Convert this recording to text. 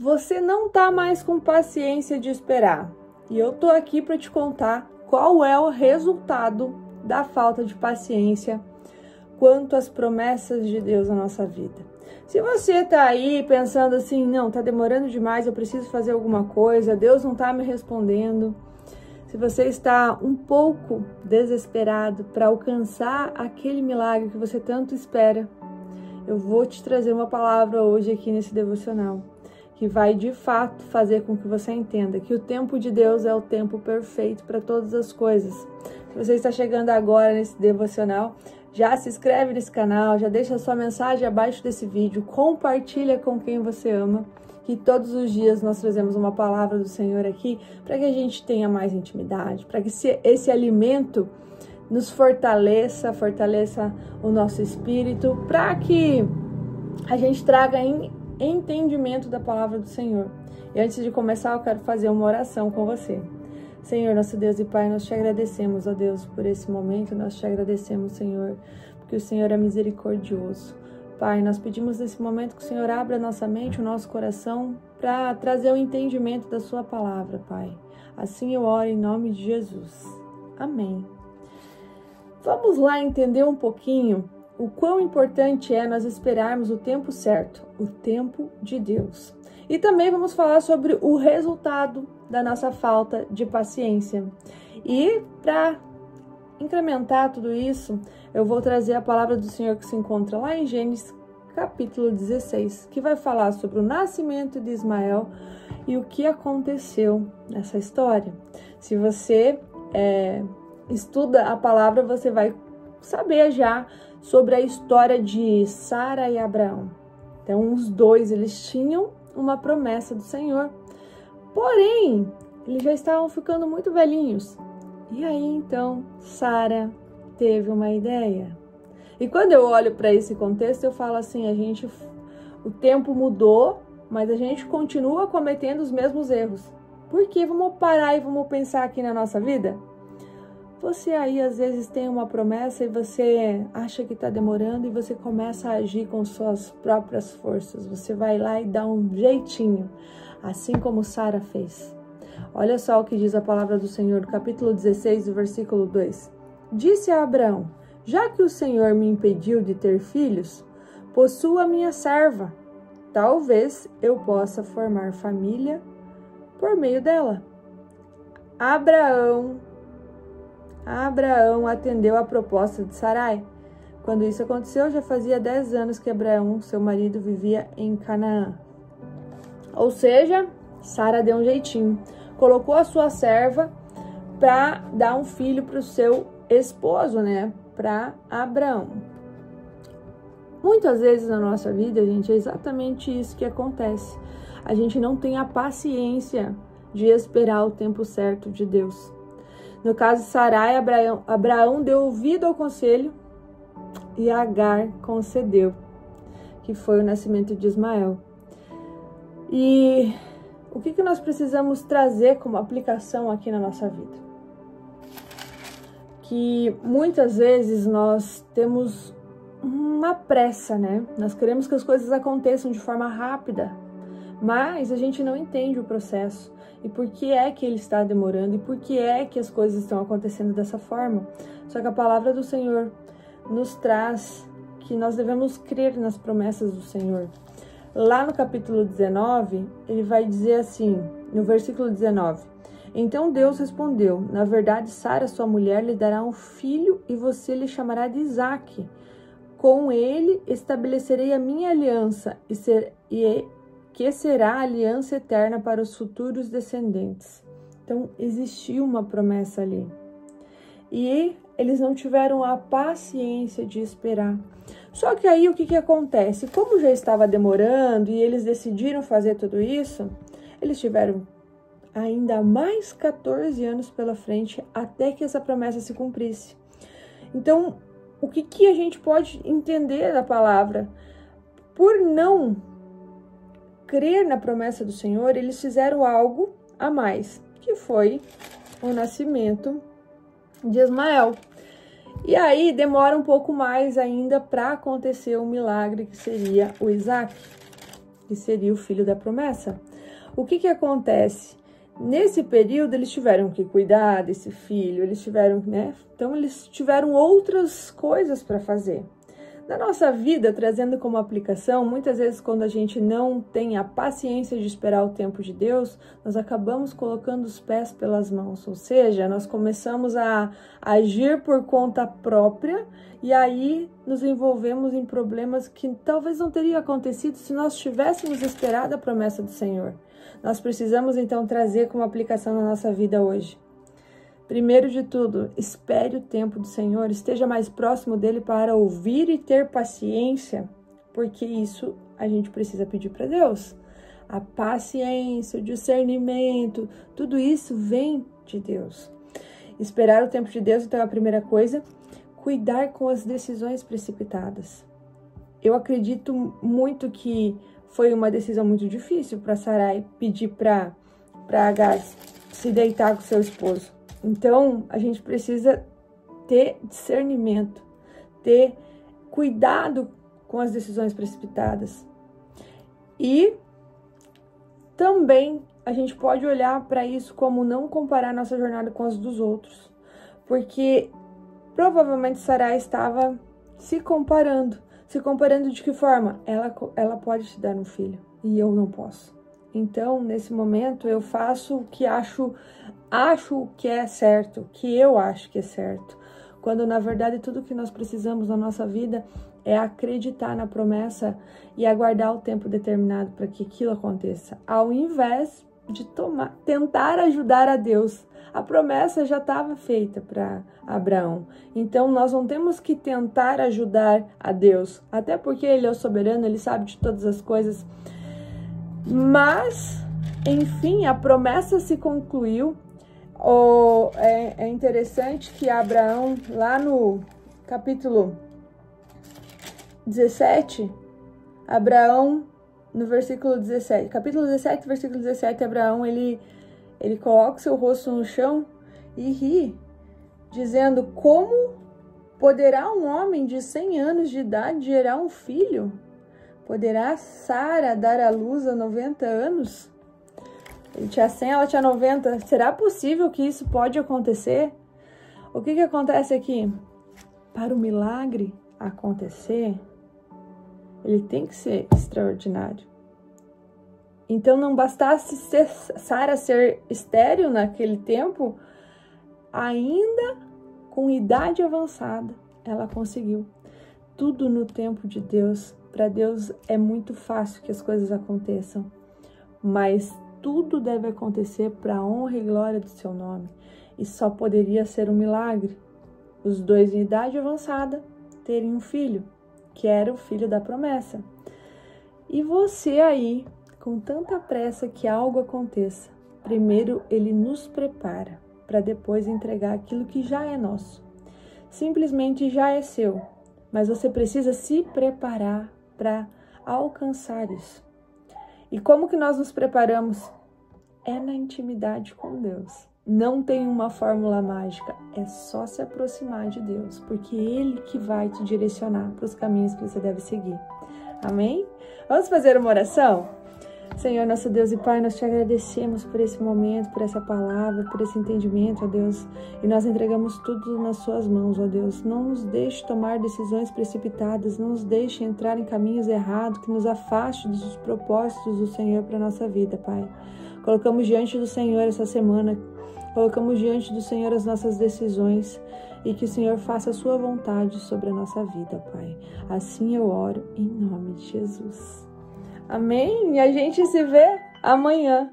você não tá mais com paciência de esperar. E eu tô aqui para te contar qual é o resultado da falta de paciência quanto às promessas de Deus na nossa vida. Se você tá aí pensando assim, não, tá demorando demais, eu preciso fazer alguma coisa, Deus não tá me respondendo. Se você está um pouco desesperado para alcançar aquele milagre que você tanto espera, eu vou te trazer uma palavra hoje aqui nesse devocional, que vai de fato fazer com que você entenda que o tempo de Deus é o tempo perfeito para todas as coisas. Se você está chegando agora nesse devocional, já se inscreve nesse canal, já deixa a sua mensagem abaixo desse vídeo, compartilha com quem você ama, que todos os dias nós trazemos uma palavra do Senhor aqui para que a gente tenha mais intimidade, para que esse alimento nos fortaleça o nosso espírito, para que a gente traga entendimento da palavra do Senhor. E antes de começar, eu quero fazer uma oração com você. Senhor, nosso Deus e Pai, nós te agradecemos, ó Deus, por esse momento, nós te agradecemos, Senhor, porque o Senhor é misericordioso. Pai, nós pedimos nesse momento que o Senhor abra a nossa mente, o nosso coração, para trazer o entendimento da sua palavra, Pai. Assim eu oro em nome de Jesus. Amém. Vamos lá entender um pouquinho o quão importante é nós esperarmos o tempo certo, o tempo de Deus. E também vamos falar sobre o resultado da nossa falta de paciência. E para incrementar tudo isso, eu vou trazer a palavra do Senhor que se encontra lá em Gênesis capítulo 16, que vai falar sobre o nascimento de Ismael e o que aconteceu nessa história. Se você estuda a palavra, você vai saber já sobre a história de Sara e Abraão. Então, os dois, eles tinham uma promessa do Senhor. Porém, eles já estavam ficando muito velhinhos. E aí, então, Sara teve uma ideia. E quando eu olho para esse contexto, eu falo assim, o tempo mudou, mas a gente continua cometendo os mesmos erros. Por quê? Vamos parar e vamos pensar aqui na nossa vida? Você aí, às vezes, tem uma promessa e você acha que está demorando e você começa a agir com suas próprias forças. Você vai lá e dá um jeitinho, assim como Sara fez. Olha só o que diz a palavra do Senhor, no capítulo 16, do versículo 2. Disse a Abraão, já que o Senhor me impediu de ter filhos, possua minha serva. Talvez eu possa formar família por meio dela. Abraão atendeu a proposta de Sarai. Quando isso aconteceu, já fazia 10 anos que Abraão, seu marido, vivia em Canaã. Ou seja, Sara deu um jeitinho. Colocou a sua serva para dar um filho para o seu esposo, né? Para Abraão. Muitas vezes na nossa vida, gente, é exatamente isso que acontece. A gente não tem a paciência de esperar o tempo certo de Deus. No caso de Sarai, Abraão deu ouvido ao conselho e Agar concedeu, que foi o nascimento de Ismael. E o que nós precisamos trazer como aplicação aqui na nossa vida? Que muitas vezes nós temos uma pressa, né? Nós queremos que as coisas aconteçam de forma rápida, mas a gente não entende o processo. E por que é que ele está demorando? E por que é que as coisas estão acontecendo dessa forma? Só que a palavra do Senhor nos traz que nós devemos crer nas promessas do Senhor. Lá no capítulo 19, ele vai dizer assim, no versículo 19. Então Deus respondeu, na verdade Sara, sua mulher, lhe dará um filho e você lhe chamará de Isaque. Com ele estabelecerei a minha aliança que será a aliança eterna para os futuros descendentes. Então, existiu uma promessa ali. E eles não tiveram a paciência de esperar. Só que aí, o que acontece? Como já estava demorando e eles decidiram fazer tudo isso, eles tiveram ainda mais 14 anos pela frente até que essa promessa se cumprisse. Então, o que a gente pode entender da palavra? Por não crer na promessa do Senhor, eles fizeram algo a mais, que foi o nascimento de Ismael. E aí demora um pouco mais ainda para acontecer o milagre que seria o Isaque, que seria o filho da promessa. o que acontece? Nesse período, eles tiveram que cuidar desse filho, eles tiveram, né? Então, eles tiveram outras coisas para fazer. Na nossa vida, trazendo como aplicação, muitas vezes quando a gente não tem a paciência de esperar o tempo de Deus, nós acabamos colocando os pés pelas mãos, ou seja, nós começamos a agir por conta própria e aí nos envolvemos em problemas que talvez não teriam acontecido se nós tivéssemos esperado a promessa do Senhor. Nós precisamos então trazer como aplicação na nossa vida hoje. Primeiro de tudo, espere o tempo do Senhor, esteja mais próximo dele para ouvir e ter paciência, porque isso a gente precisa pedir para Deus. A paciência, o discernimento, tudo isso vem de Deus. Esperar o tempo de Deus, então, é a primeira coisa. Cuidar com as decisões precipitadas. Eu acredito muito que foi uma decisão muito difícil para Sarai pedir para Agar se deitar com seu esposo. Então, a gente precisa ter discernimento, ter cuidado com as decisões precipitadas. E também a gente pode olhar para isso como não comparar nossa jornada com as dos outros. Porque provavelmente Sarai estava se comparando. Se comparando de que forma? Ela pode te dar um filho e eu não posso. Então, nesse momento, eu faço o que acho que é certo, que eu acho que é certo. Quando, na verdade, tudo que nós precisamos na nossa vida é acreditar na promessa e aguardar o tempo determinado para que aquilo aconteça. Ao invés de tentar ajudar a Deus. A promessa já estava feita para Abraão. Então, nós não temos que tentar ajudar a Deus. Até porque Ele é o soberano, Ele sabe de todas as coisas. Mas, enfim, a promessa se concluiu. É interessante que Abraão, lá no capítulo 17, Abraão, no versículo 17, capítulo 17, versículo 17, Abraão, ele coloca o seu rosto no chão e ri, dizendo: como poderá um homem de 100 anos de idade gerar um filho? Poderá Sara dar à luz a 90 anos? Ele tinha 100, ela tinha 90. Será possível que isso pode acontecer? O que acontece aqui? Para o milagre acontecer, ele tem que ser extraordinário. Então, não bastasse Sara ser estéril naquele tempo, ainda com idade avançada, ela conseguiu. Tudo no tempo de Deus. Para Deus é muito fácil que as coisas aconteçam, mas tudo deve acontecer para a honra e glória do seu nome. E só poderia ser um milagre os dois em idade avançada terem um filho, que era o filho da promessa. E você aí, com tanta pressa que algo aconteça, primeiro Ele nos prepara para depois entregar aquilo que já é nosso. Simplesmente já é seu, mas você precisa se preparar para alcançar isso. E como que nós nos preparamos? É na intimidade com Deus. Não tem uma fórmula mágica, é só se aproximar de Deus, porque Ele que vai te direcionar para os caminhos que você deve seguir. Amém? Vamos fazer uma oração? Senhor, nosso Deus e Pai, nós te agradecemos por esse momento, por essa palavra, por esse entendimento, ó Deus, e nós entregamos tudo nas suas mãos, ó Deus. Não nos deixe tomar decisões precipitadas, não nos deixe entrar em caminhos errados, que nos afaste dos propósitos do Senhor para a nossa vida, Pai. Colocamos diante do Senhor essa semana, colocamos diante do Senhor as nossas decisões e que o Senhor faça a sua vontade sobre a nossa vida, Pai. Assim eu oro em nome de Jesus. Amém? E a gente se vê amanhã.